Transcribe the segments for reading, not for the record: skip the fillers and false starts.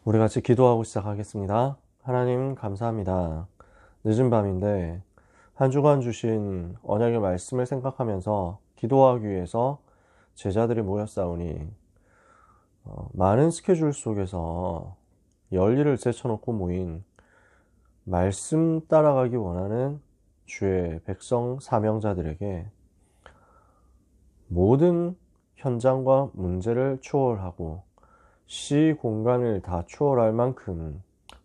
우리 같이 기도하고 시작하겠습니다. 하나님 감사합니다. 늦은 밤인데 한 주간 주신 언약의 말씀을 생각하면서 기도하기 위해서 제자들이 모였사오니 많은 스케줄 속에서 열일을 제쳐놓고 모인 말씀 따라가기 원하는 주의 백성 사명자들에게 모든 현장과 문제를 초월하고 시 공간을 다 초월할 만큼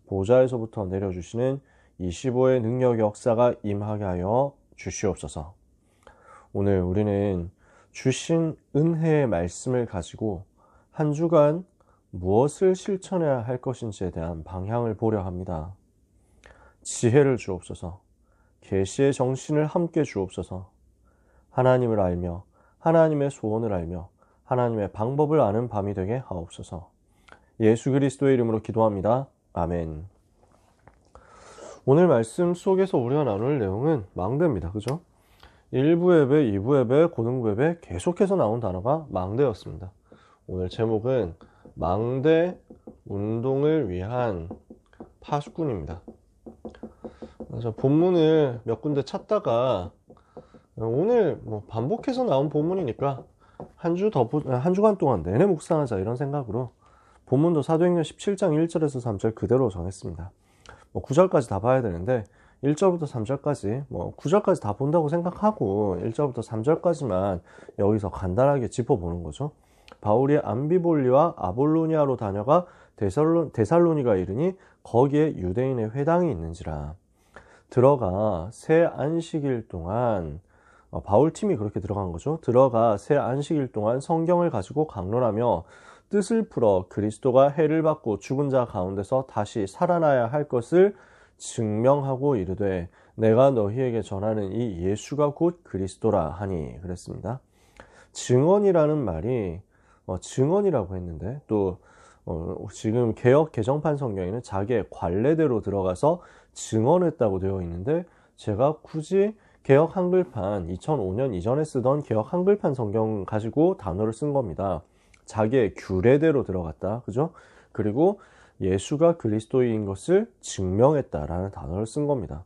보좌에서부터 내려주시는 25의 능력 역사가 임하게 하여 주시옵소서. 오늘 우리는 주신 은혜의 말씀을 가지고 한 주간 무엇을 실천해야 할 것인지에 대한 방향을 보려 합니다. 지혜를 주옵소서. 계시의 정신을 함께 주옵소서. 하나님을 알며 하나님의 소원을 알며 하나님의 방법을 아는 밤이 되게 하옵소서. 예수 그리스도의 이름으로 기도합니다. 아멘. 오늘 말씀 속에서 우리가 나눌 내용은 망대입니다. 그죠? 1부 예배, 2부 예배, 고등부 예배 계속해서 나온 단어가 망대였습니다. 오늘 제목은 망대 운동을 위한 파수꾼입니다. 그래서 본문을 몇 군데 찾다가 오늘 반복해서 나온 본문이니까 한 주간 동안 내내 묵상하자 이런 생각으로 본문도 사도행전 17장 1절에서 3절 그대로 정했습니다. 9절까지 다 봐야 되는데 1절부터 3절까지 9절까지 다 본다고 생각하고 1절부터 3절까지만 여기서 간단하게 짚어보는 거죠. 바울이 암비볼리와 아볼로니아로 다녀가 데살로니가 이르니 거기에 유대인의 회당이 있는지라. 들어가 새 안식일 동안 바울팀이 그렇게 들어간 거죠. 들어가 새 안식일 동안 성경을 가지고 강론하며 뜻을 풀어 그리스도가 해를 받고 죽은 자 가운데서 다시 살아나야 할 것을 증명하고 이르되 내가 너희에게 전하는 이 예수가 곧 그리스도라 하니 그랬습니다. 증언이라는 말이 증언이라고 했는데 또 지금 개역 개정판 성경에는 자기의 관례대로 들어가서 증언했다고 되어 있는데 제가 굳이 개역 한글판 2005년 이전에 쓰던 개역 한글판 성경 가지고 단어를 쓴 겁니다. 자기의 규례대로 들어갔다. 그죠? 그리고 예수가 그리스도인 것을 증명했다라는 단어를 쓴 겁니다.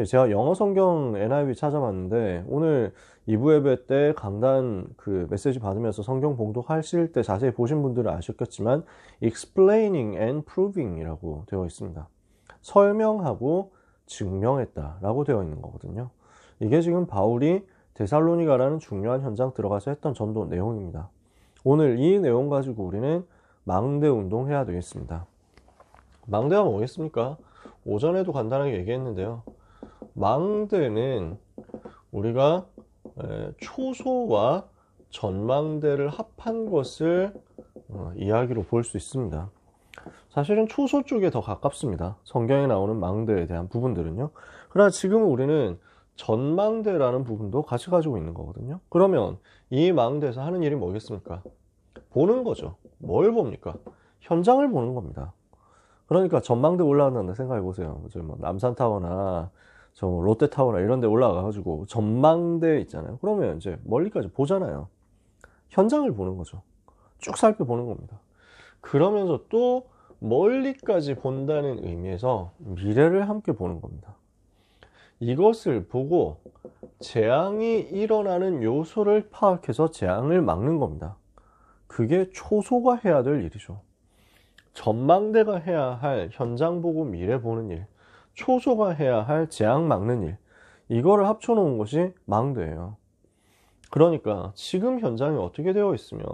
제가 영어 성경 NIV 찾아봤는데 오늘 2부 예배 때 강단 그 메시지 받으면서 성경 봉독하실 때 자세히 보신 분들은 아셨겠지만 explaining and proving 이라고 되어 있습니다. 설명하고 증명했다라고 되어 있는 거거든요. 이게 지금 바울이 데살로니가라는 중요한 현장 들어가서 했던 전도 내용입니다. 오늘 이 내용 가지고 우리는 망대 운동 해야 되겠습니다. 망대가 뭐겠습니까? 오전에도 간단하게 얘기했는데요. 망대는 우리가 초소와 전망대를 합한 것을 이야기로 볼 수 있습니다. 사실은 초소 쪽에 더 가깝습니다. 성경에 나오는 망대에 대한 부분들은요. 그러나 지금 우리는 전망대라는 부분도 같이 가지고 있는 거거든요. 그러면 이 망대에서 하는 일이 뭐겠습니까? 보는 거죠. 뭘 봅니까? 현장을 보는 겁니다. 그러니까 전망대 올라간다는 생각해 보세요. 남산타워나 롯데타워나 이런 데 올라가가지고 전망대 있잖아요. 그러면 이제 멀리까지 보잖아요. 현장을 보는 거죠. 쭉 살펴보는 겁니다. 그러면서 또 멀리까지 본다는 의미에서 미래를 함께 보는 겁니다. 이것을 보고 재앙이 일어나는 요소를 파악해서 재앙을 막는 겁니다. 그게 초소가 해야 될 일이죠. 전망대가 해야 할 현장 보고 미래 보는 일, 초소가 해야 할 재앙 막는 일, 이거를 합쳐놓은 것이 망대예요. 그러니까 지금 현장이 어떻게 되어 있으며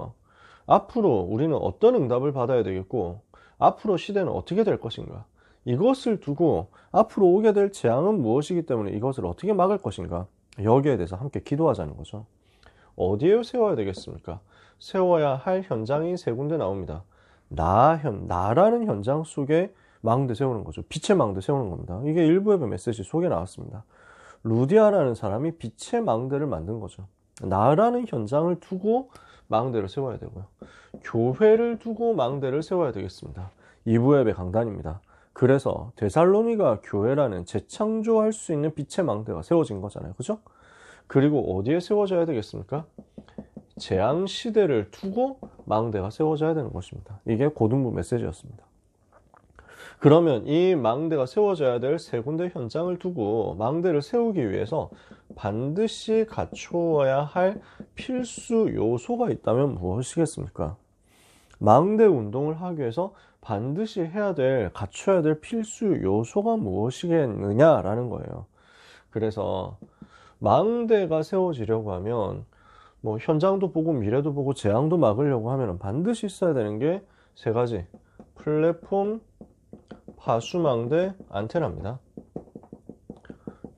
앞으로 우리는 어떤 응답을 받아야 되겠고 앞으로 시대는 어떻게 될 것인가, 이것을 두고 앞으로 오게 될 재앙은 무엇이기 때문에 이것을 어떻게 막을 것인가, 여기에 대해서 함께 기도하자는 거죠. 어디에 세워야 되겠습니까? 세워야 할 현장이 세 군데 나옵니다. 나라는 현장 속에 망대 세우는 거죠. 빛의 망대 세우는 겁니다. 이게 일부 예배 메시지 속에 나왔습니다. 루디아라는 사람이 빛의 망대를 만든 거죠. 나라는 현장을 두고 망대를 세워야 되고요. 교회를 두고 망대를 세워야 되겠습니다. 2부 예배 강단입니다. 그래서 데살로니가 교회라는 재창조할 수 있는 빛의 망대가 세워진 거잖아요. 그죠? 그리고 어디에 세워져야 되겠습니까? 재앙 시대를 두고 망대가 세워져야 되는 것입니다. 이게 고등부 메시지였습니다. 그러면 이 망대가 세워져야 될 세 군데 현장을 두고 망대를 세우기 위해서 반드시 갖추어야 할 필수 요소가 있다면 무엇이겠습니까? 망대 운동을 하기 위해서 반드시 갖춰야 될 필수 요소가 무엇이겠느냐라는 거예요. 그래서 망대가 세워지려고 하면 뭐 현장도 보고 미래도 보고 재앙도 막으려고 하면 반드시 있어야 되는 게 세 가지. 플랫폼, 파수망대, 안테나입니다.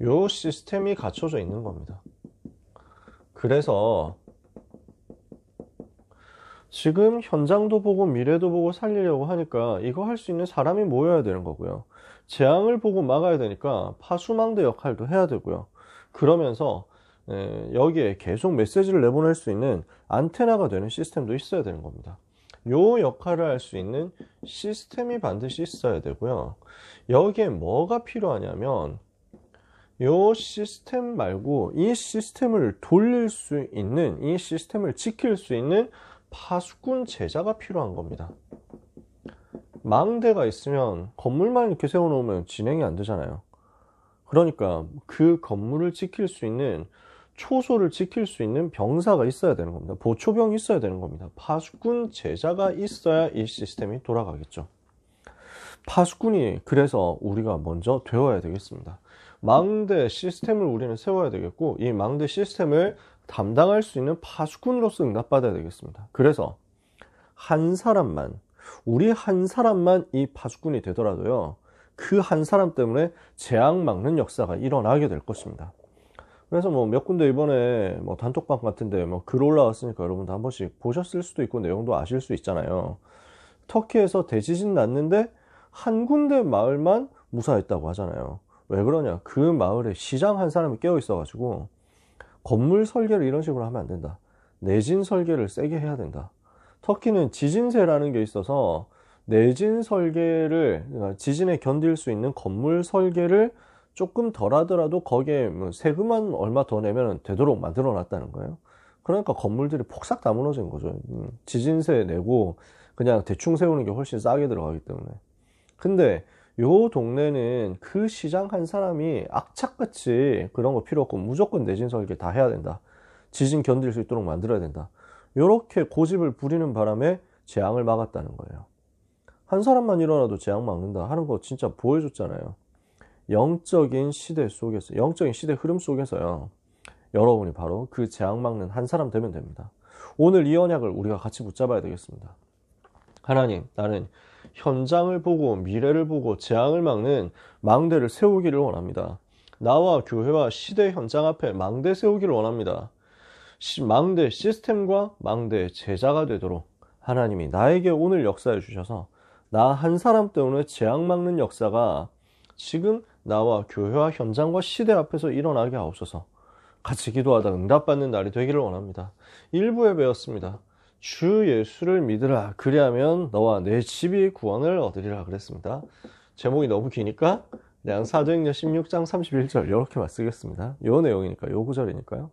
요 시스템이 갖춰져 있는 겁니다. 그래서 지금 현장도 보고 미래도 보고 살리려고 하니까 이거 할 수 있는 사람이 모여야 되는 거고요. 재앙을 보고 막아야 되니까 파수망대 역할도 해야 되고요. 그러면서 여기에 계속 메시지를 내보낼 수 있는 안테나가 되는 시스템도 있어야 되는 겁니다. 요 역할을 할 수 있는 시스템이 반드시 있어야 되고요. 여기에 뭐가 필요하냐면 요 시스템 말고 이 시스템을 돌릴 수 있는, 이 시스템을 지킬 수 있는 파수꾼 제자가 필요한 겁니다. 망대가 있으면 건물만 이렇게 세워놓으면 진행이 안 되잖아요. 그러니까 그 건물을 지킬 수 있는, 초소를 지킬 수 있는 병사가 있어야 되는 겁니다. 보초병이 있어야 되는 겁니다. 파수꾼 제자가 있어야 이 시스템이 돌아가겠죠. 파수꾼이 그래서 우리가 먼저 되어야 되겠습니다. 망대 시스템을 우리는 세워야 되겠고, 이 망대 시스템을 담당할 수 있는 파수꾼으로서 응답받아야 되겠습니다. 그래서 우리 한 사람만 이 파수꾼이 되더라도요, 그 한 사람 때문에 재앙 막는 역사가 일어나게 될 것입니다. 그래서 뭐 몇 군데 이번에 뭐 단톡방 같은데 뭐 글 올라왔으니까 여러분도 한 번씩 보셨을 수도 있고 내용도 아실 수 있잖아요. 터키에서 대지진 났는데 한 군데 마을만 무사했다고 하잖아요. 왜 그러냐? 그 마을에 시장 한 사람이 깨어 있어가지고 건물 설계를 이런 식으로 하면 안 된다. 내진 설계를 세게 해야 된다. 터키는 지진세라는 게 있어서 내진 설계를, 그러니까 지진에 견딜 수 있는 건물 설계를 조금 덜 하더라도 거기에 뭐 세금만 얼마 더 내면 되도록 만들어 놨다는 거예요. 그러니까 건물들이 폭삭 다 무너진 거죠. 지진세 내고 그냥 대충 세우는 게 훨씬 싸게 들어가기 때문에. 근데 요 동네는 그 시장 한 사람이 악착같이 그런 거 필요 없고 무조건 내진 설계 다 해야 된다. 지진 견딜 수 있도록 만들어야 된다. 요렇게 고집을 부리는 바람에 재앙을 막았다는 거예요. 한 사람만 일어나도 재앙 막는다 하는 거 진짜 보여줬잖아요. 영적인 시대 속에서, 영적인 시대 흐름 속에서요, 여러분이 바로 그 재앙 막는 한 사람 되면 됩니다. 오늘 이 언약을 우리가 같이 붙잡아야 되겠습니다. 하나님, 나는 현장을 보고 미래를 보고 재앙을 막는 망대를 세우기를 원합니다. 나와 교회와 시대 현장 앞에 망대 세우기를 원합니다. 망대 시스템과 망대 제자가 되도록 하나님이 나에게 오늘 역사해 주셔서 나 한 사람 때문에 재앙 막는 역사가 지금 나와 교회와 현장과 시대 앞에서 일어나게 하옵소서. 같이 기도하다 응답받는 날이 되기를 원합니다. 일부에 배웠습니다. 주 예수를 믿으라. 그리하면 너와 내 집이 구원을 얻으리라 그랬습니다. 제목이 너무 기니까 그냥 사도행전 16장 31절 이렇게만 쓰겠습니다. 요 내용이니까, 요 구절이니까요.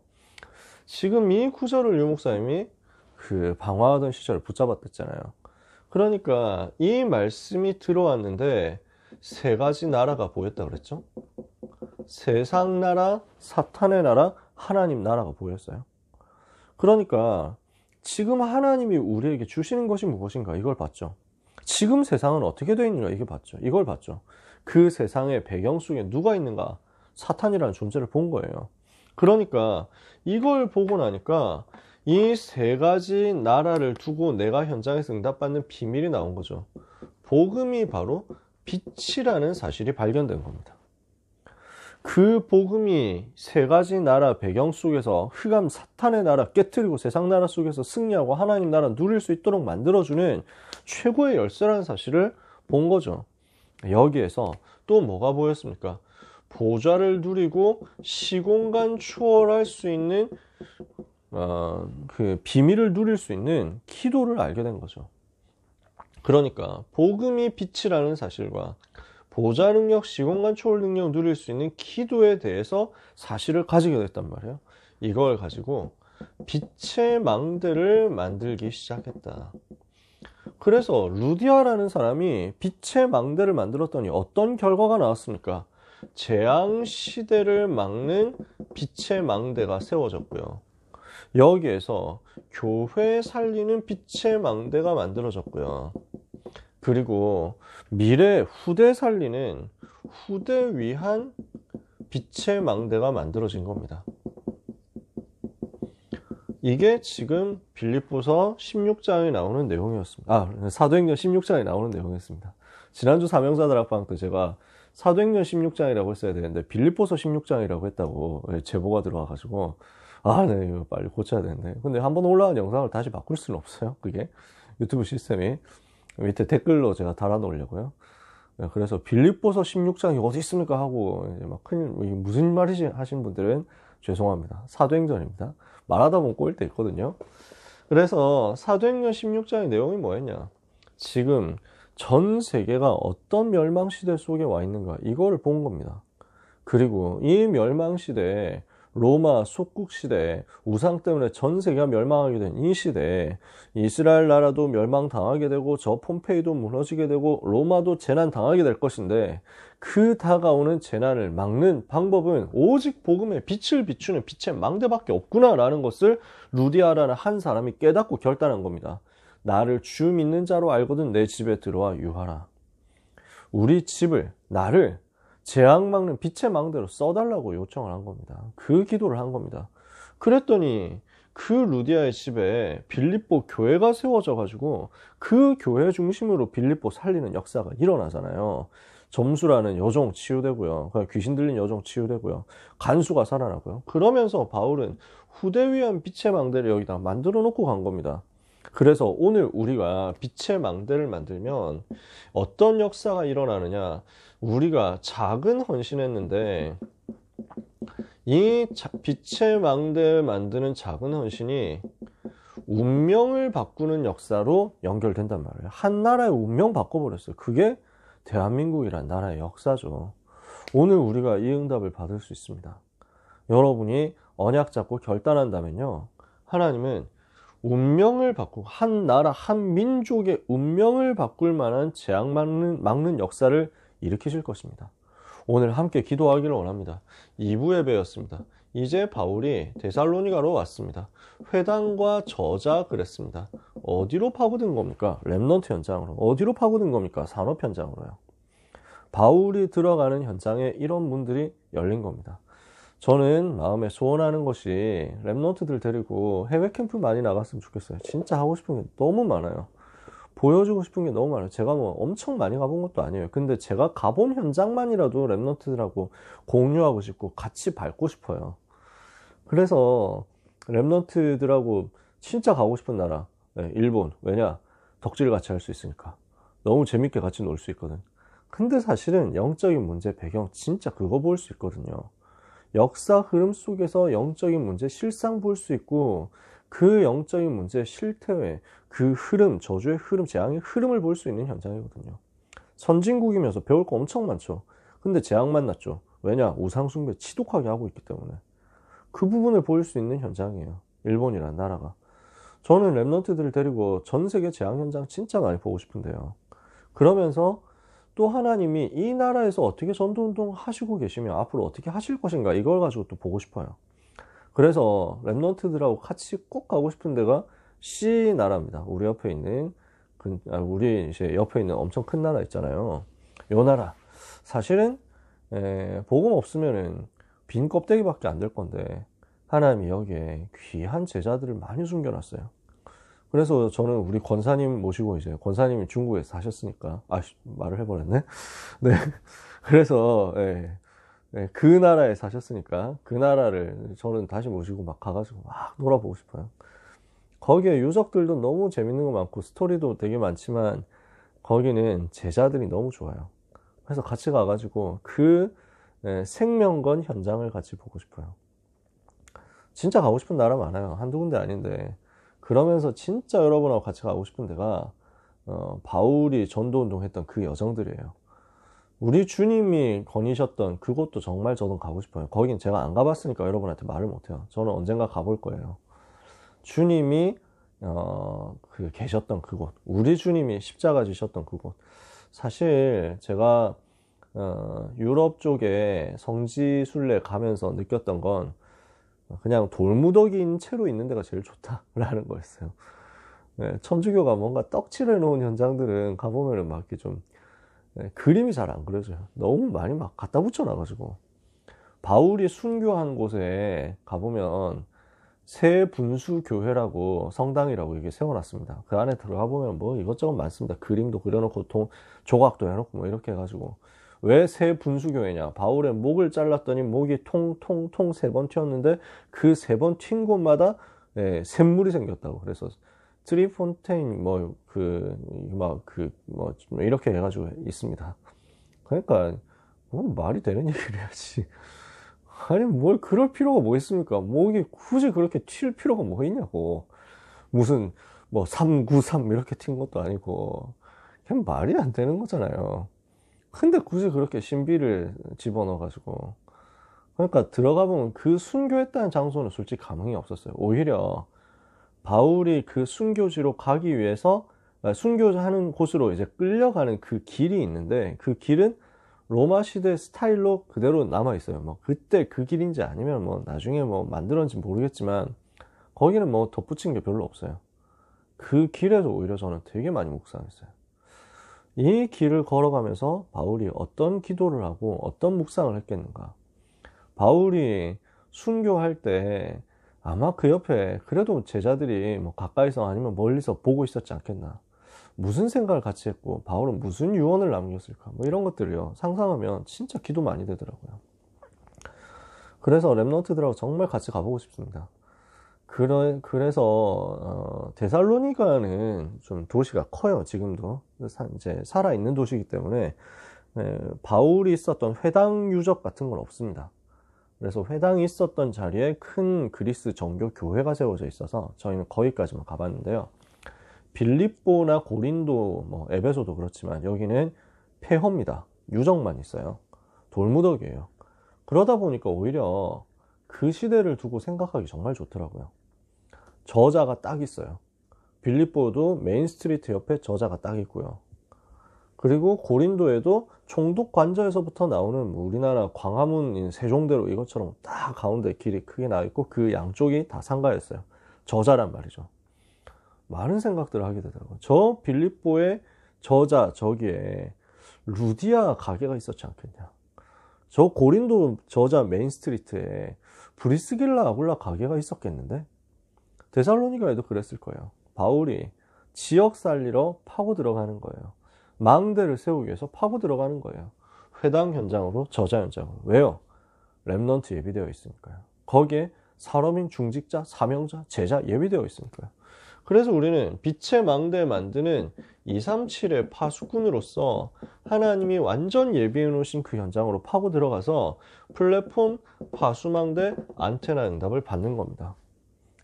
지금 이 구절을 유 목사님이 그 방황하던 시절을 붙잡았댔잖아요. 그러니까 이 말씀이 들어왔는데 세 가지 나라가 보였다 그랬죠. 세상 나라, 사탄의 나라, 하나님 나라가 보였어요. 그러니까 지금 하나님이 우리에게 주시는 것이 무엇인가 이걸 봤죠. 지금 세상은 어떻게 되어 있는가 이걸 봤죠. 그 세상의 배경 속에 누가 있는가? 사탄이라는 존재를 본 거예요. 그러니까 이걸 보고 나니까 이 세 가지 나라를 두고 내가 현장에서 응답받는 비밀이 나온 거죠. 복음이 바로 빛이라는 사실이 발견된 겁니다. 그 복음이 세 가지 나라 배경 속에서 흑암 사탄의 나라 깨트리고 세상 나라 속에서 승리하고 하나님 나라 누릴 수 있도록 만들어주는 최고의 열쇠라는 사실을 본 거죠. 여기에서 또 뭐가 보였습니까? 보좌를 누리고 시공간 초월할 수 있는 그 비밀을 누릴 수 있는 기도를 알게 된 거죠. 그러니까 복음이 빛이라는 사실과 보좌 능력, 시공간 초월 능력 누릴 수 있는 기도에 대해서 사실을 가지게 됐단 말이에요. 이걸 가지고 빛의 망대를 만들기 시작했다. 그래서 루디아라는 사람이 빛의 망대를 만들었더니 어떤 결과가 나왔습니까? 재앙시대를 막는 빛의 망대가 세워졌고요. 여기에서 교회 살리는 빛의 망대가 만들어졌고요. 그리고 미래 후대 살리는 후대 위한 빛의 망대가 만들어진 겁니다. 이게 지금 빌립보서 16장에 나오는 내용이었습니다. 사도행전 16장에 나오는 내용이었습니다. 지난주 사명자들학방 때 제가 사도행전 16장이라고 했어야 되는데 빌립보서 16장이라고 했다고 제보가 들어와가지고 네, 이거 빨리 고쳐야 되는데. 근데 한번 올라온 영상을 다시 바꿀 수는 없어요. 그게 유튜브 시스템이. 밑에 댓글로 제가 달아놓으려고요. 그래서 빌립보서 16장이 어디 있습니까 하고 이제 막 무슨 말이지 하신 분들은 죄송합니다. 사도행전입니다. 말하다 보면 꼬일 때 있거든요. 그래서 사도행전 16장의 내용이 뭐였냐? 지금 전 세계가 어떤 멸망시대 속에 와 있는가 이거를 본 겁니다. 그리고 이 멸망시대에 로마 속국시대 우상 때문에 전 세계가 멸망하게 된 이 시대에 이스라엘 나라도 멸망당하게 되고 저 폼페이도 무너지게 되고 로마도 재난당하게 될 것인데 그 다가오는 재난을 막는 방법은 오직 복음의 빛을 비추는 빛의 망대밖에 없구나라는 것을 루디아라는 한 사람이 깨닫고 결단한 겁니다. 나를 주 믿는 자로 알거든 내 집에 들어와 유하라. 우리 집을 나를 재앙 막는 빛의 망대로 써달라고 요청을 한 겁니다. 그 기도를 한 겁니다. 그랬더니 그 루디아의 집에 빌립보 교회가 세워져 가지고 그 교회 중심으로 빌립보 살리는 역사가 일어나잖아요. 점수라는 여종 치유되고요. 귀신 들린 여종 치유되고요. 간수가 살아나고요. 그러면서 바울은 후대 위한 빛의 망대를 여기다 만들어 놓고 간 겁니다. 그래서 오늘 우리가 빛의 망대를 만들면 어떤 역사가 일어나느냐? 우리가 작은 헌신했는데 이 빛의 망대를 만드는 작은 헌신이 운명을 바꾸는 역사로 연결된단 말이에요. 한 나라의 운명 바꿔버렸어요. 그게 대한민국이란 나라의 역사죠. 오늘 우리가 이 응답을 받을 수 있습니다. 여러분이 언약 잡고 결단한다면요, 하나님은 운명을 바꾸고 한 나라, 한 민족의 운명을 바꿀 만한 재앙 막는 역사를 일으키실 것입니다. 오늘 함께 기도하기를 원합니다. 2부 예배였습니다. 이제 바울이 데살로니가로 왔습니다. 회당과 저자 그랬습니다. 어디로 파고든 겁니까? 렘넌트 현장으로. 어디로 파고든 겁니까? 산업 현장으로요. 바울이 들어가는 현장에 이런 문들이 열린 겁니다. 저는 마음에 소원하는 것이 렘넌트들 데리고 해외 캠프 많이 나갔으면 좋겠어요. 진짜 하고 싶은 게 너무 많아요. 보여주고 싶은 게 너무 많아요. 제가 뭐 엄청 많이 가본 것도 아니에요. 근데 제가 가본 현장만이라도 렘넌트들하고 공유하고 싶고 같이 밟고 싶어요. 그래서 렘넌트들하고 진짜 가고 싶은 나라, 일본. 왜냐? 덕질 같이 할 수 있으니까. 너무 재밌게 같이 놀 수 있거든. 근데 사실은 영적인 문제 배경 진짜 그거 볼 수 있거든요. 역사 흐름 속에서 영적인 문제 실상 볼 수 있고, 그 영적인 문제 실태의 그 흐름, 저주의 흐름, 재앙의 흐름을 볼 수 있는 현장이거든요. 선진국이면서 배울 거 엄청 많죠. 근데 재앙만 났죠. 왜냐? 우상숭배 지독하게 하고 있기 때문에. 그 부분을 보일 수 있는 현장이에요. 일본이라는 나라가. 저는 랩런트들을 데리고 전 세계 재앙 현장 진짜 많이 보고 싶은데요. 그러면서 또 하나님이 이 나라에서 어떻게 전도운동 하시고 계시며 앞으로 어떻게 하실 것인가, 이걸 가지고 또 보고 싶어요. 그래서 랩런트들하고 같이 꼭 가고 싶은 데가 C 나라입니다. 우리 옆에 있는 우리 이제 옆에 있는 엄청 큰 나라 있잖아요. 요 나라 사실은 복음 없으면은 빈 껍데기밖에 안 될 건데 하나님이 여기에 귀한 제자들을 많이 숨겨놨어요. 그래서 저는 우리 권사님 모시고, 이제 권사님이 중국에 사셨으니까 말을 해버렸네. 네. 그래서 그 나라에 사셨으니까 그 나라를 저는 다시 모시고 막 가가지고 막 놀아보고 싶어요. 거기에 유적들도 너무 재밌는 거 많고 스토리도 되게 많지만 거기는 제자들이 너무 좋아요. 그래서 같이 가가지고 그 생명건 현장을 같이 보고 싶어요. 진짜 가고 싶은 나라 많아요. 한두 군데 아닌데. 그러면서 진짜 여러분하고 같이 가고 싶은 데가 바울이 전도운동 했던 그 여정들이에요. 우리 주님이 거니셨던 그곳도 정말 저도 가고 싶어요. 거긴 제가 안 가봤으니까 여러분한테 말을 못해요. 저는 언젠가 가볼 거예요. 주님이 계셨던 그곳, 우리 주님이 십자가 지셨던 그곳. 사실 제가 유럽 쪽에 성지 순례 가면서 느꼈던 건 그냥 돌무더기인 채로 있는 데가 제일 좋다라는 거였어요. 네, 천주교가 뭔가 떡칠해 놓은 현장들은 가보면은 막 이렇게 좀 그림이 잘 안 그려져요. 너무 많이 막 갖다 붙여 놔가지고. 바울이 순교한 곳에 가보면 새 분수 교회라고 성당이라고 이게 세워놨습니다. 그 안에 들어가 보면 뭐 이것저것 많습니다. 그림도 그려놓고 조각도 해놓고 뭐 이렇게 해가지고. 왜 새 분수 교회냐? 바울의 목을 잘랐더니 목이 통통통 3번 튀었는데 그 3번 튄 곳마다 샘물이 생겼다고. 그래서 트리폰테인 이렇게 해가지고 있습니다. 그러니까 뭐 말이 되는 얘기를 해야지. 아니 뭘 그럴 필요가 뭐 있습니까? 목이 굳이 그렇게 튈 필요가 뭐 있냐고. 무슨 뭐 393 이렇게 튄 것도 아니고 그냥 말이 안 되는 거잖아요. 근데 굳이 그렇게 신비를 집어넣어 가지고, 그러니까 들어가 보면 그 순교했다는 장소는 솔직히 감흥이 없었어요. 오히려 바울이 그 순교지로 가기 위해서 순교하는 곳으로 이제 끌려가는 그 길이 있는데, 그 길은 로마 시대 스타일로 그대로 남아 있어요. 뭐 그때 그 길인지 아니면 뭐 나중에 뭐 만들었는지 모르겠지만 거기는 뭐 덧붙인 게 별로 없어요. 그 길에서 오히려 저는 되게 많이 묵상했어요. 이 길을 걸어가면서 바울이 어떤 기도를 하고 어떤 묵상을 했겠는가. 바울이 순교할 때 아마 그 옆에 그래도 제자들이 뭐 가까이서 아니면 멀리서 보고 있었지 않겠나. 무슨 생각을 같이 했고 바울은 무슨 유언을 남겼을까, 뭐 이런 것들을요 상상하면 진짜 기도 많이 되더라고요. 그래서 랩넌트들하고 정말 같이 가보고 싶습니다. 그래서 데살로니가는 좀 도시가 커요. 지금도 이제 살아있는 도시이기 때문에 바울이 있었던 회당 유적 같은 건 없습니다. 그래서 회당이 있었던 자리에 큰 그리스 정교 교회가 세워져 있어서 저희는 거기까지만 가봤는데요. 빌립보나 고린도, 뭐 에베소도 그렇지만 여기는 폐허입니다. 유적만 있어요. 돌무더기예요. 그러다 보니까 오히려 그 시대를 두고 생각하기 정말 좋더라고요. 저자가 딱 있어요. 빌립보도 메인 스트리트 옆에 저자가 딱 있고요. 그리고 고린도에도 총독 관저에서부터 나오는 우리나라 광화문 세종대로 이것처럼 딱 가운데 길이 크게 나와 있고 그 양쪽이 다 상가였어요. 저자란 말이죠. 많은 생각들을 하게 되더라고요. 저 빌립보의 저자 저기에 루디아 가게가 있었지 않겠냐. 저 고린도 저자 메인 스트리트에 브리스길라 아굴라 가게가 있었겠는데, 데살로니가에도 그랬을 거예요. 바울이 지역 살리러 파고 들어가는 거예요. 망대를 세우기 위해서 파고 들어가는 거예요. 회당 현장으로, 저자 현장으로. 왜요? 렘넌트 예비되어 있으니까요. 거기에 사람인 중직자, 사명자, 제자 예비되어 있으니까요. 그래서 우리는 빛의 망대 만드는 237의 파수꾼으로서 하나님이 완전 예비해 놓으신 그 현장으로 파고 들어가서 플랫폼, 파수망대, 안테나 응답을 받는 겁니다.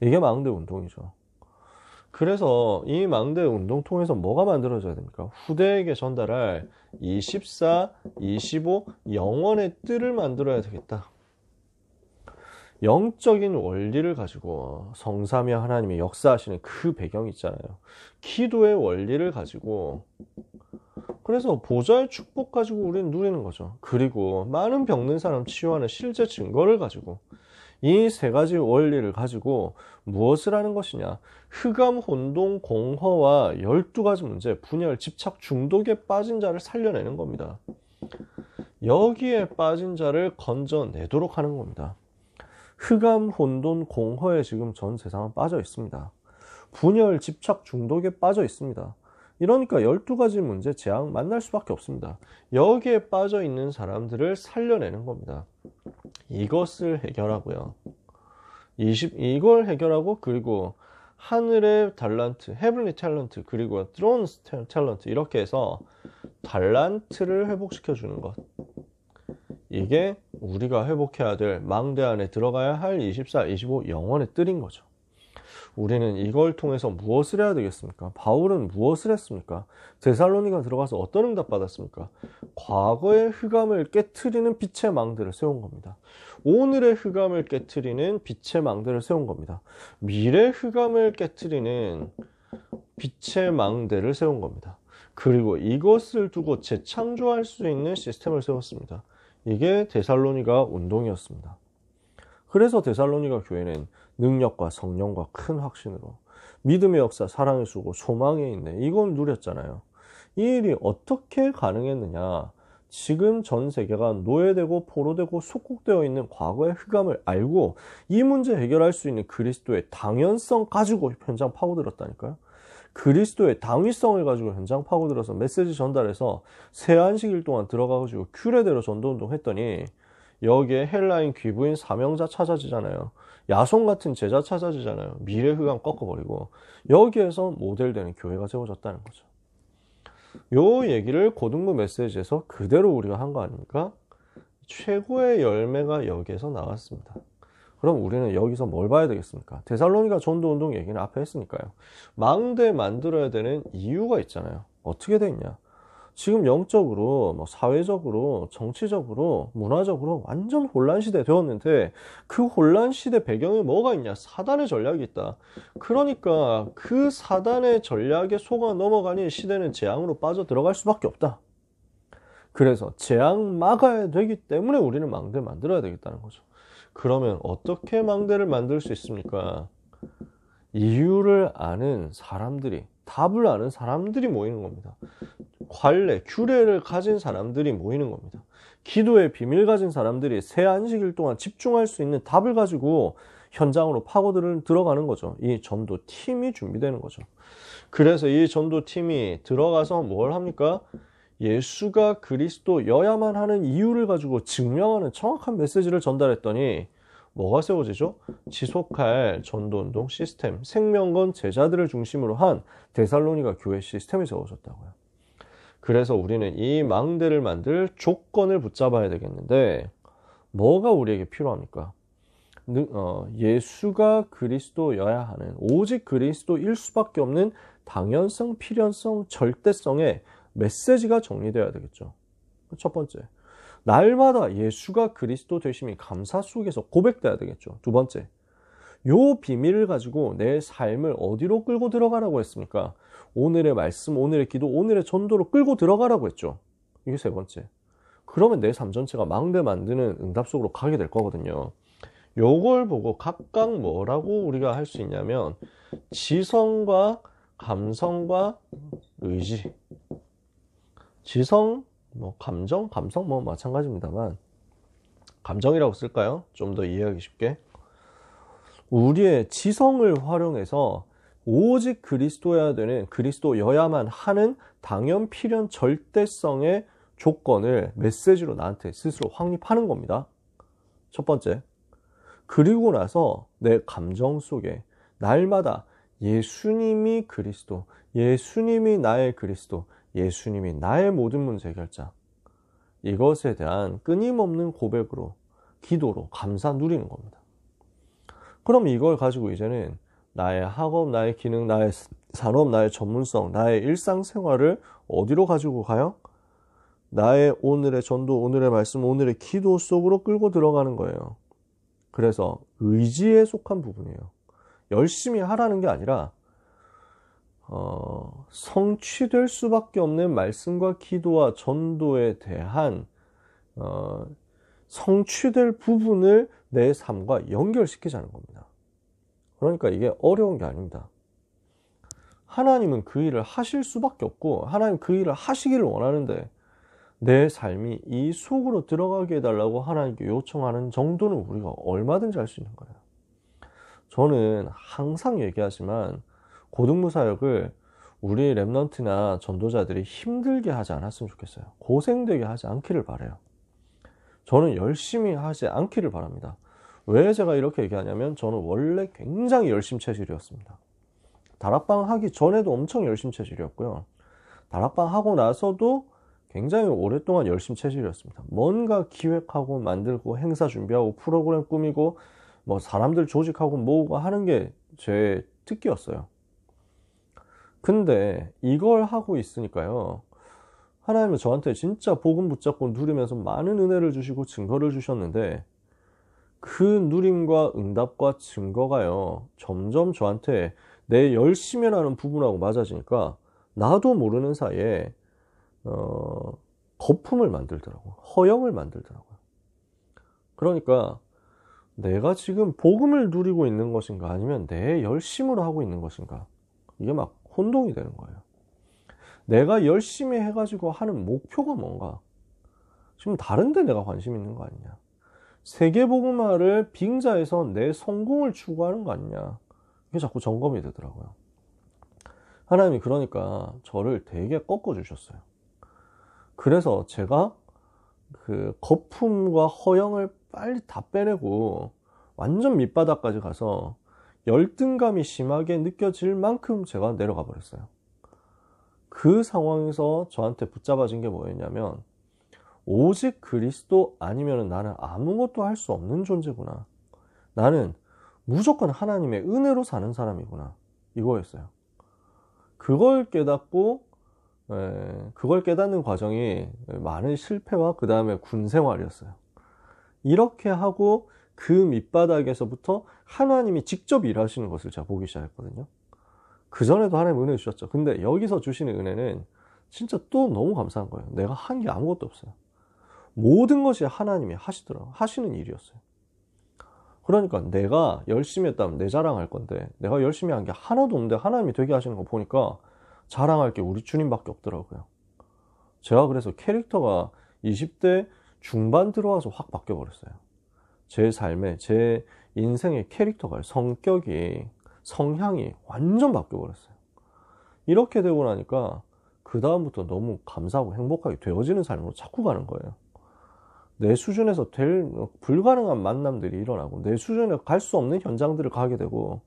이게 망대 운동이죠. 그래서 이 망대 운동 통해서 뭐가 만들어져야 됩니까? 후대에게 전달할 24, 25 영원의 뜰을 만들어야 되겠다. 영적인 원리를 가지고 성삼위 하나님이 역사하시는 그 배경이 있잖아요. 기도의 원리를 가지고, 그래서 보좌의 축복 가지고 우리는 누리는 거죠. 그리고 많은 병든 사람 치유하는 실제 증거를 가지고, 이 3가지 원리를 가지고 무엇을 하는 것이냐. 흑암, 혼동, 공허와 12가지 문제, 분열, 집착, 중독에 빠진 자를 살려내는 겁니다. 여기에 빠진 자를 건져내도록 하는 겁니다. 흑암, 혼돈, 공허에 지금 전 세상은 빠져 있습니다. 분열, 집착, 중독에 빠져 있습니다. 이러니까 12가지 문제, 재앙 만날 수밖에 없습니다. 여기에 빠져 있는 사람들을 살려내는 겁니다. 이것을 해결하고요. 이걸 해결하고, 그리고 하늘의 달란트, 헤블리 탤런트, 그리고 드론스 탤런트, 이렇게 해서 달란트를 회복시켜 주는 것. 이게 우리가 회복해야 될 망대 안에 들어가야 할 24, 25 영혼의 뜰인 거죠. 우리는 이걸 통해서 무엇을 해야 되겠습니까? 바울은 무엇을 했습니까? 데살로니가 들어가서 어떤 응답 받았습니까? 과거의 흑암을 깨트리는 빛의 망대를 세운 겁니다. 오늘의 흑암을 깨트리는 빛의 망대를 세운 겁니다. 미래 흑암을 깨트리는 빛의 망대를 세운 겁니다. 그리고 이것을 두고 재창조할 수 있는 시스템을 세웠습니다. 이게 데살로니가 운동이었습니다. 그래서 데살로니가 교회는 능력과 성령과 큰 확신으로 믿음의 역사, 사랑의 수고, 소망의 인내 이걸 누렸잖아요. 이 일이 어떻게 가능했느냐? 지금 전 세계가 노예되고 포로되고 속국되어 있는 과거의 흑암을 알고 이 문제 해결할 수 있는 그리스도의 당연성 가지고 현장 파고들었다니까요. 그리스도의 당위성을 가지고 현장 파고들어서 메시지 전달해서 새 안식일 동안 들어가가지고 규례대로 전도운동 했더니 여기에 헬라인 귀부인 사명자 찾아지잖아요. 야손 같은 제자 찾아지잖아요. 미래 흑암 꺾어버리고 여기에서 모델되는 교회가 세워졌다는 거죠. 요 얘기를 고등부 메시지에서 그대로 우리가 한 거 아닙니까? 최고의 열매가 여기에서 나왔습니다. 그럼 우리는 여기서 뭘 봐야 되겠습니까? 데살로니가 전도운동 얘기는 앞에 했으니까요. 망대 만들어야 되는 이유가 있잖아요. 어떻게 돼 있냐? 지금 영적으로, 뭐 사회적으로, 정치적으로, 문화적으로 완전 혼란 시대 되었는데 그 혼란 시대 배경에 뭐가 있냐? 사단의 전략이 있다. 그러니까 그 사단의 전략에 속아 넘어가니 시대는 재앙으로 빠져 들어갈 수밖에 없다. 그래서 재앙 막아야 되기 때문에 우리는 망대 만들어야 되겠다는 거죠. 그러면 어떻게 망대를 만들 수 있습니까? 이유를 아는 사람들이, 답을 아는 사람들이 모이는 겁니다. 관례, 규례를 가진 사람들이 모이는 겁니다. 기도의 비밀 가진 사람들이 새 안식일 동안 집중할 수 있는 답을 가지고 현장으로 파고들 들어가는 거죠. 이 전도팀이 준비되는 거죠. 그래서 이 전도팀이 들어가서 뭘 합니까? 예수가 그리스도여야만 하는 이유를 가지고 증명하는 정확한 메시지를 전달했더니 뭐가 세워지죠? 지속할 전도운동 시스템, 생명건 제자들을 중심으로 한 데살로니가 교회 시스템이 세워졌다고요. 그래서 우리는 이 망대를 만들 조건을 붙잡아야 되겠는데 뭐가 우리에게 필요합니까? 예수가 그리스도여야 하는 오직 그리스도일 수밖에 없는 당연성, 필연성, 절대성의 메시지가 정리되어야 되겠죠. 첫 번째, 날마다 예수가 그리스도 되심이 감사 속에서 고백돼야 되겠죠. 두 번째, 요 비밀을 가지고 내 삶을 어디로 끌고 들어가라고 했습니까? 오늘의 말씀, 오늘의 기도, 오늘의 전도로 끌고 들어가라고 했죠. 이게 세 번째. 그러면 내 삶 전체가 망대 만드는 응답 속으로 가게 될 거거든요. 요걸 보고 각각 뭐라고 우리가 할 수 있냐면 지성과 감성과 의지. 지성, 뭐 감정, 감성 뭐 마찬가지입니다만 감정이라고 쓸까요? 좀 더 이해하기 쉽게. 우리의 지성을 활용해서 오직 그리스도여야 되는 그리스도여야만 하는 당연, 필연, 절대성의 조건을 메시지로 나한테 스스로 확립하는 겁니다. 첫 번째. 그리고 나서 내 감정 속에 날마다 예수님이 그리스도, 예수님이 나의 그리스도, 예수님이 나의 모든 문제 해결자. 이것에 대한 끊임없는 고백으로, 기도로 감사 누리는 겁니다. 그럼 이걸 가지고 이제는 나의 학업, 나의 기능, 나의 산업, 나의 전문성, 나의 일상생활을 어디로 가지고 가요? 나의 오늘의 전도, 오늘의 말씀, 오늘의 기도 속으로 끌고 들어가는 거예요. 그래서 의지에 속한 부분이에요. 열심히 하라는 게 아니라 성취될 수밖에 없는 말씀과 기도와 전도에 대한 성취될 부분을 내 삶과 연결시키자는 겁니다. 그러니까 이게 어려운 게 아닙니다. 하나님은 그 일을 하실 수밖에 없고 하나님 그 일을 하시기를 원하는데 내 삶이 이 속으로 들어가게 해달라고 하나님께 요청하는 정도는 우리가 얼마든지 할 수 있는 거예요. 저는 항상 얘기하지만 고등부 사역을 우리 랩넌트나 전도자들이 힘들게 하지 않았으면 좋겠어요. 고생되게 하지 않기를 바라요. 저는 열심히 하지 않기를 바랍니다. 왜 제가 이렇게 얘기하냐면 저는 원래 굉장히 열심 체질이었습니다. 다락방 하기 전에도 엄청 열심 체질이었고요. 다락방 하고 나서도 굉장히 오랫동안 열심 체질이었습니다. 뭔가 기획하고 만들고 행사 준비하고 프로그램 꾸미고 뭐 사람들 조직하고 모으고 하는 게 제 특기였어요. 근데 이걸 하고 있으니까요, 하나님은 저한테 진짜 복음 붙잡고 누리면서 많은 은혜를 주시고 증거를 주셨는데, 그 누림과 응답과 증거가요, 점점 저한테 내 열심이라는 부분하고 맞아지니까 나도 모르는 사이에 거품을 만들더라고요. 허영을 만들더라고요. 그러니까 내가 지금 복음을 누리고 있는 것인가, 아니면 내 열심으로 하고 있는 것인가, 이게 막 혼동이 되는 거예요. 내가 열심히 해가지고 하는 목표가 뭔가, 지금 다른 데 내가 관심 있는 거 아니냐, 세계복음화를 빙자해서 내 성공을 추구하는 거 아니냐, 이게 자꾸 점검이 되더라고요. 하나님이 그러니까 저를 되게 꺾어주셨어요. 그래서 제가 그 거품과 허영을 빨리 다 빼내고 완전 밑바닥까지 가서 열등감이 심하게 느껴질 만큼 제가 내려가 버렸어요. 그 상황에서 저한테 붙잡아진 게 뭐였냐면, 오직 그리스도 아니면 나는 아무것도 할 수 없는 존재구나, 나는 무조건 하나님의 은혜로 사는 사람이구나, 이거였어요. 그걸 깨닫고, 그걸 깨닫는 과정이 많은 실패와 그 다음에 군 생활이었어요. 이렇게 하고 그 밑바닥에서부터 하나님이 직접 일하시는 것을 제가 보기 시작했거든요. 그전에도 하나님 은혜 주셨죠. 근데 여기서 주시는 은혜는 진짜 또 너무 감사한 거예요. 내가 한 게 아무것도 없어요. 모든 것이 하나님이 하시더라고요. 하시는 일이었어요. 그러니까 내가 열심히 했다면 내 자랑할 건데, 내가 열심히 한 게 하나도 없는데 하나님이 되게 하시는 거 보니까 자랑할 게 우리 주님밖에 없더라고요. 제가 그래서 캐릭터가 20대 중반 들어와서 확 바뀌어버렸어요. 제 삶에, 제 인생의 캐릭터가, 성격이, 성향이 완전 바뀌어버렸어요. 이렇게 되고 나니까 그 다음부터 너무 감사하고 행복하게 되어지는 삶으로 자꾸 가는 거예요. 내 수준에서 될 불가능한 만남들이 일어나고, 내 수준에 갈 수 없는 현장들을 가게 되고,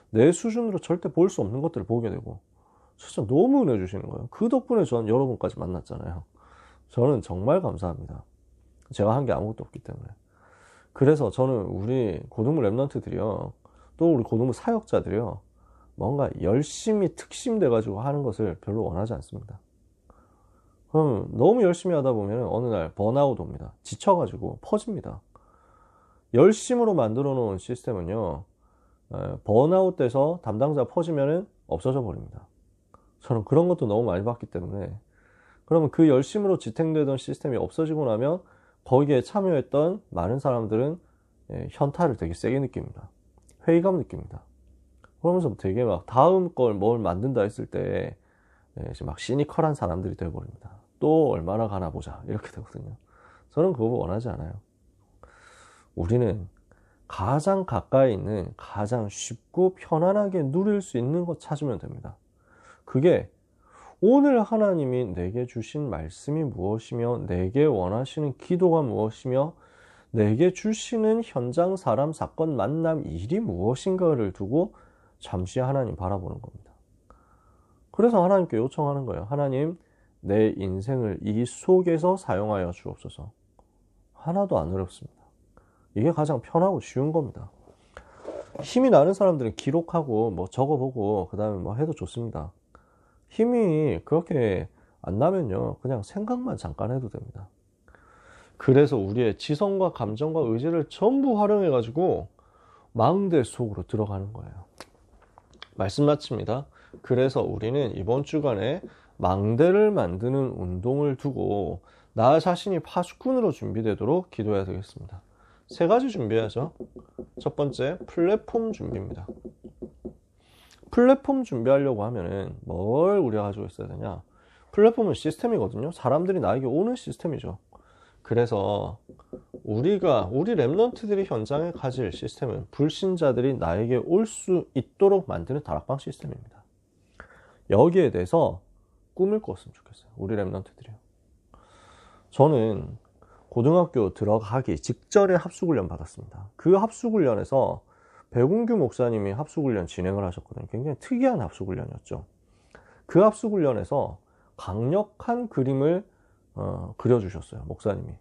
내 수준으로 절대 볼 수 없는 것들을 보게 되고, 진짜 너무 은혜 주시는 거예요. 그 덕분에 저는 여러분까지 만났잖아요. 저는 정말 감사합니다. 제가 한 게 아무것도 없기 때문에. 그래서 저는 우리 고등부 랩런트들이요, 또 우리 고등부 사역자들이요, 뭔가 열심히 특심돼가지고 하는 것을 별로 원하지 않습니다. 그럼 너무 열심히 하다 보면 어느 날 번아웃 옵니다. 지쳐가지고 퍼집니다. 열심으로 만들어 놓은 시스템은요, 번아웃 돼서 담당자 퍼지면은 없어져 버립니다. 저는 그런 것도 너무 많이 봤기 때문에, 그러면 그 열심으로 지탱되던 시스템이 없어지고 나면 거기에 참여했던 많은 사람들은 현타를 되게 세게 느낍니다. 회의감 느낍니다. 그러면서 되게 막 다음 걸 뭘 만든다 했을 때 막 시니컬한 사람들이 되어버립니다. 또 얼마나 가나 보자, 이렇게 되거든요. 저는 그거 원하지 않아요. 우리는 가장 가까이 있는, 가장 쉽고 편안하게 누릴 수 있는 것 찾으면 됩니다. 그게 오늘 하나님이 내게 주신 말씀이 무엇이며, 내게 원하시는 기도가 무엇이며, 내게 주시는 현장, 사람, 사건, 만남, 일이 무엇인가를 두고 잠시 하나님 바라보는 겁니다. 그래서 하나님께 요청하는 거예요. 하나님, 내 인생을 이 속에서 사용하여 주옵소서. 하나도 안 어렵습니다. 이게 가장 편하고 쉬운 겁니다. 힘이 나는 사람들은 기록하고 뭐 적어보고 그 다음에 뭐 해도 좋습니다. 힘이 그렇게 안 나면요, 그냥 생각만 잠깐 해도 됩니다. 그래서 우리의 지성과 감정과 의지를 전부 활용해가지고 망대 속으로 들어가는 거예요. 말씀 마칩니다. 그래서 우리는 이번 주간에 망대를 만드는 운동을 두고 나 자신이 파수꾼으로 준비되도록 기도해야 되겠습니다. 3가지 준비해야죠. 첫 번째, 플랫폼 준비입니다. 플랫폼 준비하려고 하면은 뭘 우리가 가지고 있어야 되냐? 플랫폼은 시스템이거든요. 사람들이 나에게 오는 시스템이죠. 그래서 우리 랩런트들이 현장에 가질 시스템은 불신자들이 나에게 올 수 있도록 만드는 다락방 시스템입니다. 여기에 대해서 꿈을 꿨으면 좋겠어요. 우리 랩런트들이요. 저는 고등학교 들어가기 직전에 합숙훈련 받았습니다. 그 합숙훈련에서 백운규 목사님이 합숙훈련 진행을 하셨거든요. 굉장히 특이한 합숙훈련이었죠. 그 합숙훈련에서 강력한 그림을 그려주셨어요, 목사님이.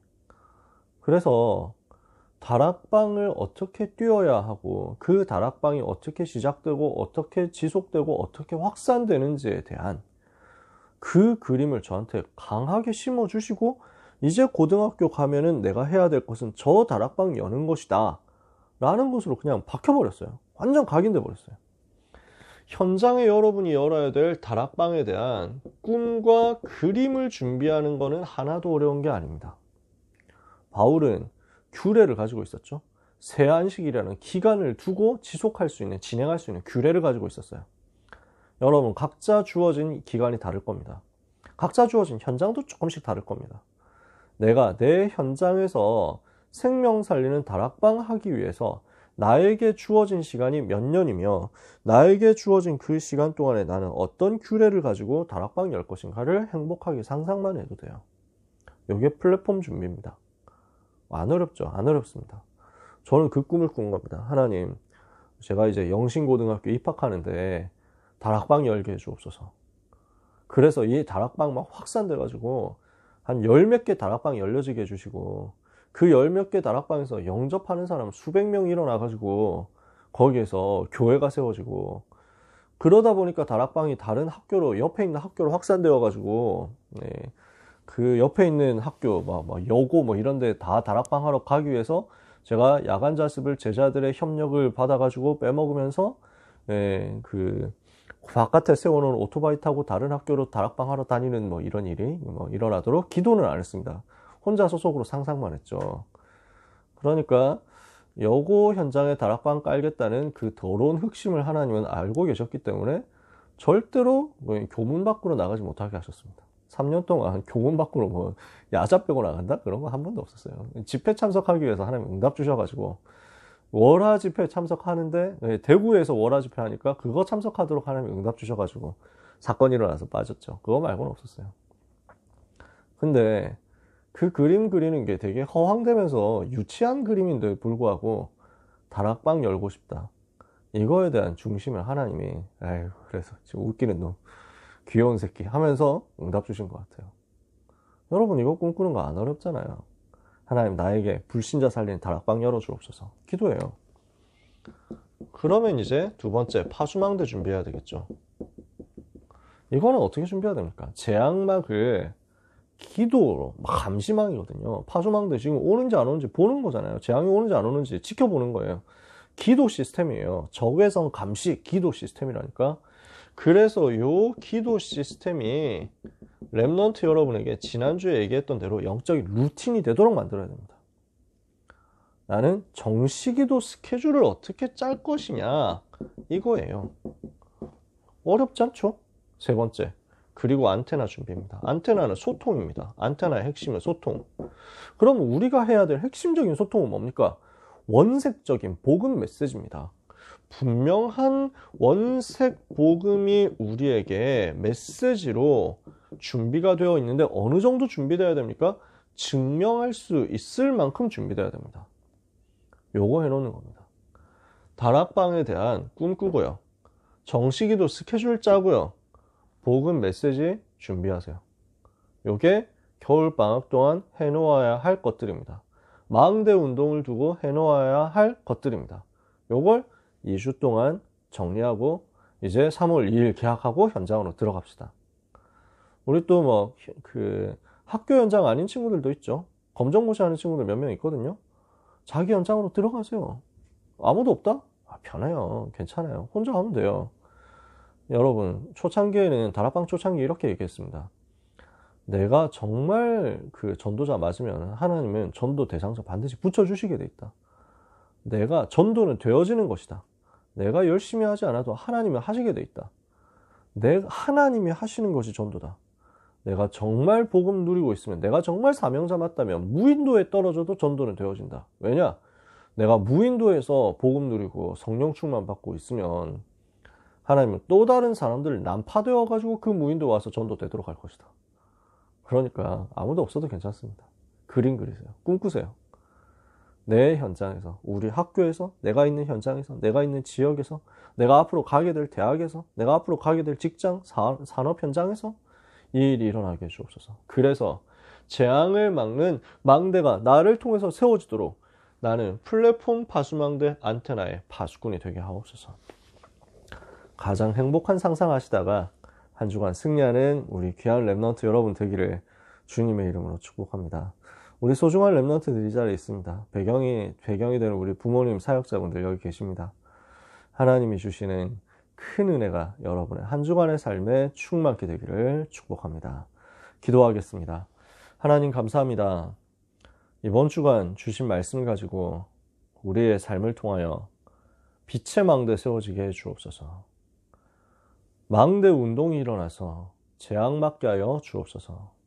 그래서 다락방을 어떻게 뛰어야 하고 그 다락방이 어떻게 시작되고 어떻게 지속되고 어떻게 확산되는지에 대한 그 그림을 저한테 강하게 심어주시고, 이제 고등학교 가면은 내가 해야 될 것은 저 다락방 여는 것이다 라는 것으로 그냥 박혀버렸어요. 완전 각인돼 버렸어요. 현장에 여러분이 열어야 될 다락방에 대한 꿈과 그림을 준비하는 것은 하나도 어려운 게 아닙니다. 바울은 규례를 가지고 있었죠. 세안식이라는 기간을 두고 지속할 수 있는, 진행할 수 있는 규례를 가지고 있었어요. 여러분, 각자 주어진 기간이 다를 겁니다. 각자 주어진 현장도 조금씩 다를 겁니다. 내가 내 현장에서 생명 살리는 다락방 하기 위해서 나에게 주어진 시간이 몇 년이며 나에게 주어진 그 시간 동안에 나는 어떤 규례를 가지고 다락방 열 것인가를 행복하게 상상만 해도 돼요. 이게 플랫폼 준비입니다. 안 어렵죠? 안 어렵습니다. 저는 그 꿈을 꾼 겁니다. 하나님, 제가 이제 영신고등학교 입학하는데 다락방 열게 해주옵소서. 그래서 이 다락방 막 확산돼가지고 한 열 몇 개 다락방 열려지게 해주시고, 그 열 몇 개 다락방에서 영접하는 사람 수백 명 일어나가지고 거기에서 교회가 세워지고, 그러다 보니까 다락방이 다른 학교로, 옆에 있는 학교로 확산되어가지고, 네, 그 옆에 있는 학교, 여고 이런 데 다 다락방 하러 가기 위해서 제가 야간 자습을 제자들의 협력을 받아가지고 빼먹으면서, 그 바깥에 세워놓은 오토바이 타고 다른 학교로 다락방 하러 다니는 이런 일이 일어나도록 기도는 안 했습니다. 혼자 소속으로 상상만 했죠. 그러니까 여고 현장에 다락방 깔겠다는 그 더러운 흑심을 하나님은 알고 계셨기 때문에 절대로 교문 밖으로 나가지 못하게 하셨습니다. 3년 동안 교문 밖으로 야자 빼고 나간다? 그런 거 한 번도 없었어요. 집회 참석하기 위해서 하나님 응답 주셔가지고 월화 집회 참석하는데, 대구에서 월화 집회 하니까 그거 참석하도록 하나님 응답 주셔가지고 사건이 일어나서 빠졌죠. 그거 말고는 없었어요. 근데 그 그림 그리는 게 되게 허황되면서 유치한 그림인데 불구하고 다락방 열고 싶다, 이거에 대한 중심을 하나님이, 에휴, 그래서 지금 웃기는 놈, 귀여운 새끼 하면서 응답 주신 것 같아요. 여러분, 이거 꿈꾸는 거 안 어렵잖아요. 하나님, 나에게 불신자 살리는 다락방 열어주옵소서 기도해요. 그러면 이제 두 번째, 파수망대 준비해야 되겠죠. 이거는 어떻게 준비해야 됩니까? 재앙막을 기도로, 감시망이거든요. 파수망대 지금 오는지 안 오는지 보는 거잖아요. 재앙이 오는지 안 오는지 지켜보는 거예요. 기도 시스템이에요. 적외선 감시 기도 시스템이라니까. 그래서 요 기도 시스템이 렘넌트 여러분에게 지난주에 얘기했던 대로 영적인 루틴이 되도록 만들어야 됩니다. 나는 정시기도 스케줄을 어떻게 짤 것이냐, 이거예요. 어렵지 않죠? 세 번째, 그리고 안테나 준비입니다. 안테나는 소통입니다. 안테나의 핵심은 소통. 그럼 우리가 해야 될 핵심적인 소통은 뭡니까? 원색적인 복음 메시지입니다. 분명한 원색 복음이 우리에게 메시지로 준비가 되어 있는데 어느 정도 준비되어야 됩니까? 증명할 수 있을 만큼 준비되어야 됩니다. 요거 해놓는 겁니다. 다락방에 대한 꿈 꾸고요. 정시기도 스케줄 짜고요. 복음 메시지 준비하세요. 요게 겨울방학 동안 해놓아야 할 것들입니다. 망대 운동을 두고 해놓아야 할 것들입니다. 요걸 2주 동안 정리하고 이제 3월 2일 개학하고 현장으로 들어갑시다. 우리 또 학교 현장 아닌 친구들도 있죠. 검정고시 하는 친구들 몇 명 있거든요. 자기 현장으로 들어가세요. 아무도 없다? 편해요. 괜찮아요. 혼자 하면 돼요. 여러분, 초창기에는 다락방 초창기 이렇게 얘기했습니다. 내가 정말 그 전도자 맞으면 하나님은 전도 대상자 반드시 붙여주시게 돼 있다. 내가 전도는 되어지는 것이다. 내가 열심히 하지 않아도 하나님이 하시게 돼 있다. 하나님이 하시는 것이 전도다. 내가 정말 복음 누리고 있으면, 내가 정말 사명자 맞다면 무인도에 떨어져도 전도는 되어진다. 왜냐? 내가 무인도에서 복음 누리고 성령 충만 받고 있으면 하나님은 또 다른 사람들 난파되어 가지고 그 무인도 와서 전도 되도록 할 것이다. 그러니까 아무도 없어도 괜찮습니다. 그림 그리세요. 꿈꾸세요. 내 현장에서, 우리 학교에서, 내가 있는 현장에서, 내가 있는 지역에서, 내가 앞으로 가게 될 대학에서, 내가 앞으로 가게 될 직장, 산업 현장에서 이 일이 일어나게 해주옵소서. 그래서 재앙을 막는 망대가 나를 통해서 세워지도록 나는 플랫폼 파수망대 안테나의 파수꾼이 되게 하옵소서. 가장 행복한 상상하시다가 한 주간 승리하는 우리 귀한 랩넌트 여러분 되기를 주님의 이름으로 축복합니다. 우리 소중한 랩넌트들이 이 자리에 있습니다. 배경이 되는 우리 부모님 사역자분들 여기 계십니다. 하나님이 주시는 큰 은혜가 여러분의 한 주간의 삶에 충만케 되기를 축복합니다. 기도하겠습니다. 하나님 감사합니다. 이번 주간 주신 말씀 가지고 우리의 삶을 통하여 빛의 망대 세워지게 해 주옵소서. 망대 운동이 일어나서 재앙 맞게 하여 주옵소서.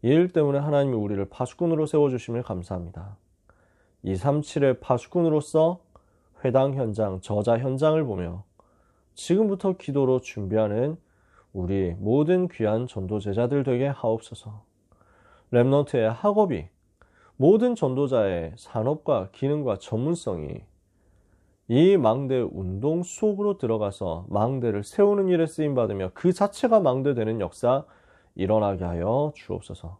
이 일 때문에 하나님이 우리를 파수꾼으로 세워주심을 감사합니다. 237의 파수꾼으로서 회당 현장, 저자 현장을 보며 지금부터 기도로 준비하는 우리 모든 귀한 전도 제자들 되게 하옵소서. 랩넌트의 학업이 모든 전도자의 산업과 기능과 전문성이 이 망대 운동 속으로 들어가서 망대를 세우는 일에 쓰임받으며 그 자체가 망대되는 역사 일어나게 하여 주옵소서.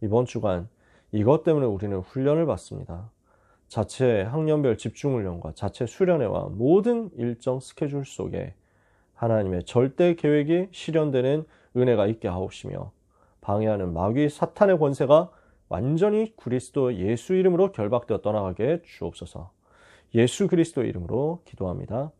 이번 주간 이것 때문에 우리는 훈련을 받습니다. 자체 학년별 집중훈련과 자체 수련회와 모든 일정 스케줄 속에 하나님의 절대 계획이 실현되는 은혜가 있게 하옵시며 방해하는 마귀 사탄의 권세가 완전히 그리스도 예수 이름으로 결박되어 떠나가게 주옵소서. 예수 그리스도 이름으로 기도합니다.